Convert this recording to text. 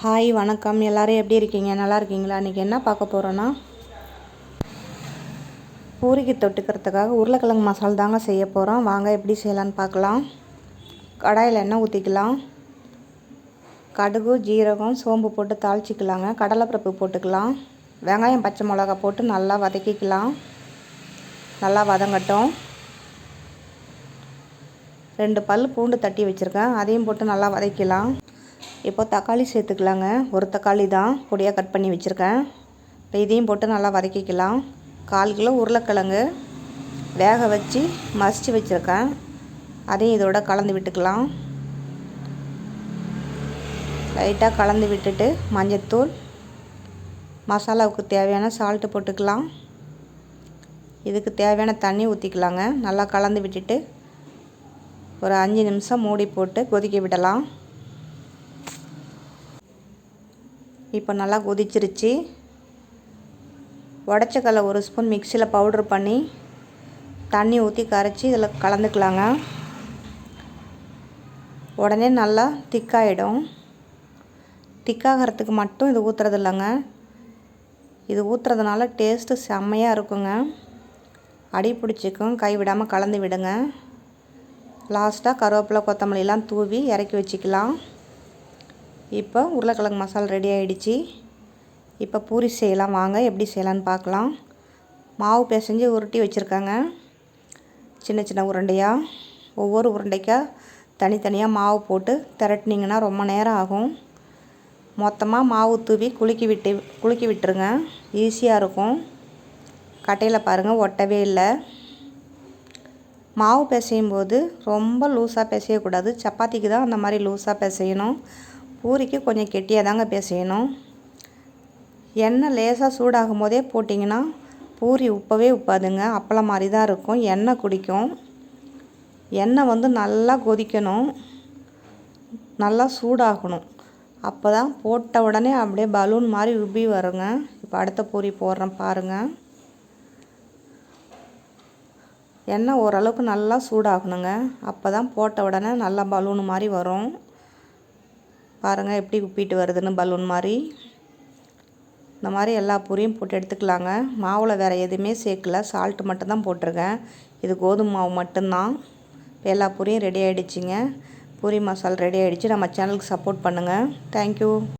Hi வணக்கம். எல்லோரும் எப்படி இருக்கீங்க? நல்லா இருக்கீங்களா? இன்றைக்கி என்ன பார்க்க போகிறோன்னா, பூரிக்கு தொட்டுக்கிறதுக்காக உருளைக்கிழங்கு மசாலா தாங்க செய்ய போகிறோம். வாங்க எப்படி செய்யலான்னு பார்க்கலாம். கடாயில் எண்ணெய் ஊற்றிக்கலாம். கடுகு, ஜீரகம், சோம்பு போட்டு தாளிச்சிக்கலாங்க. கடலைப்பருப்பு போட்டுக்கலாம். வெங்காயம், பச்சை மிளகா போட்டு நல்லா வதக்கிக்கலாம். நல்லா வதங்கட்டும். 2 பல் பூண்டு தட்டி வச்சுருக்கேன், அதையும் போட்டு நல்லா வதக்கிக்கலாம். இப்போ தக்காளி சேர்த்துக்கலாங்க. ஒரு தக்காளி தான் பொடியாக கட் பண்ணி வச்சுருக்கேன். இப்போ இதையும் போட்டு நல்லா வதக்கிக்கலாம். 1/4 கிலோ உருளைக்கிழங்கு வேக வச்சு மசித்து வச்சுருக்கேன், அதையும் இதோட கலந்து விட்டுக்கலாம். லைட்டாக கலந்து விட்டுட்டு மஞ்சத்தூள், மசாலாவுக்கு தேவையான சால்ட்டு போட்டுக்கலாம். இதுக்கு தேவையான தண்ணி ஊற்றிக்கலாங்க. நல்லா கலந்து விட்டுட்டு ஒரு 5 நிமிஷம் மூடி போட்டு கொதிக்க விடலாம். இப்போ நல்லா கொதிச்சிருச்சு. உடச்சக்கல்ல 1 ஸ்பூன் மிக்சியில் பவுட்ரு பண்ணி தண்ணி ஊற்றி கரைச்சி இதில் கலந்துக்கலாங்க. உடனே நல்லா திக்காகிடும். திக்காகிறதுக்கு மட்டும் இது ஊற்றுறது இல்லைங்க, இது ஊற்றுறதுனால டேஸ்ட்டு செம்மையாக இருக்குங்க. அடி பிடிச்சிக்கும். கை விடாமல் கலந்து விடுங்க. லாஸ்ட்டாக கருவேப்பிலை, கொத்தமல்லிலாம் தூவி இறக்கி வச்சுக்கலாம். இப்போ உருளைக்கிழங்கு மசாலா ரெடி ஆகிடுச்சு. இப்போ பூரி செய்யலாம். வாங்க எப்படி செய்யலான்னு பார்க்கலாம். மாவு பிசைஞ்சு உருட்டி வச்சுருக்காங்க, சின்ன சின்ன உருண்டையாக. ஒவ்வொரு உருண்டைக்காக தனித்தனியாக மாவு போட்டு திரட்டினீங்கன்னா ரொம்ப நேரம் ஆகும். மொத்தமாக மாவு தூவி குலுக்கி விட்டுருங்க. ஈஸியாக இருக்கும். கட்டையில் பாருங்கள், ஒட்டவே இல்லை. மாவு பிசையும் போது ரொம்ப லூஸாக பிசையக்கூடாது. சப்பாத்திக்கு தான் அந்த மாதிரி லூஸாக பிசையணும். பூரிக்கு கொஞ்சம் கெட்டியாக தாங்க பிசையணும். எண்ணெய் லேசாக சூடாகும் போதே போட்டிங்கன்னா பூரி உப்பவே உப்பாதுங்க. அப்பளம் மாதிரி தான் இருக்கும். எண்ணெய் குடிக்கும். எண்ணெய் நல்லா கொதிக்கணும், நல்லா சூடாகணும். அப்போ தான் போட்ட உடனே அப்படியே பலூன் மாதிரி உப்பி வருங்க. இப்போ அடுத்த பூரி போடுறேன் பாருங்கள். எண்ணெய் ஓரளவுக்கு நல்லா சூடாகணுங்க. அப்போ தான் போட்ட உடனே நல்லா பலூன் மாதிரி வரும். பாருங்கள் எப்படி உப்பிட்டு வருதுன்னு, பலூன் மாதிரி. இந்த மாதிரி எல்லா பூரியும் போட்டு எடுத்துக்கலாங்க. மாவில் வேறு எதுவுமே சேர்க்கல, சால்ட்டு மட்டும்தான் போட்டிருக்கேன். இது கோதுமை மாவு மட்டும்தான். இப்போ எல்லா பூரியும் ரெடி ஆகிடுச்சிங்க. பூரி மசாலா ரெடி ஆகிடுச்சு. நம்ம சேனலுக்கு சப்போர்ட் பண்ணுங்கள். தேங்க்யூ.